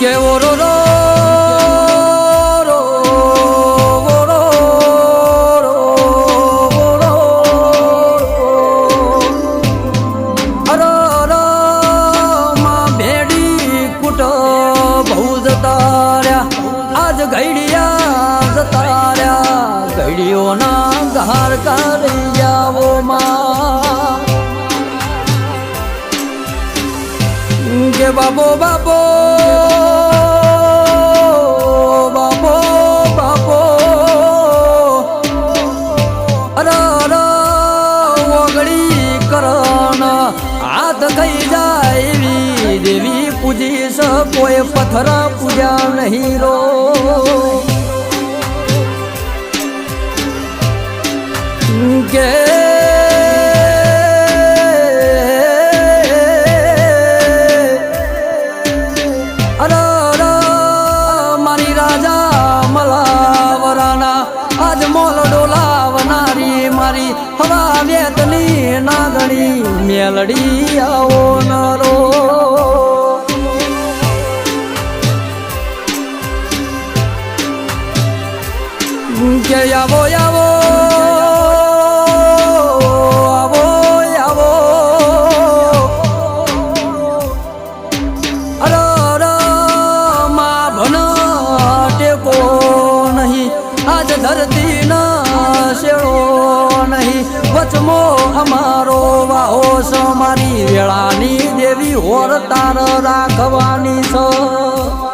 કે ઓરો રો ઘર કરી જાવો માં કે બાબો બાબો બાબો બાબો અરે ઓગળી કરણ હાથ કઈ જાય દેવી પૂજીશ કોઈ પથ્થર પૂજા નહીં રો કે અરે મારી રાજા મલાવરાના આજ મોલ ડોલાવનારી મારી હવા વેતની નાગણી મેલડી આવો નરો કે આવો આવો ધરતી ના શેળો નહીં વચમો અમારો વાહો સ મારી વેળાની દેવી હોર તાર રાખવાની છે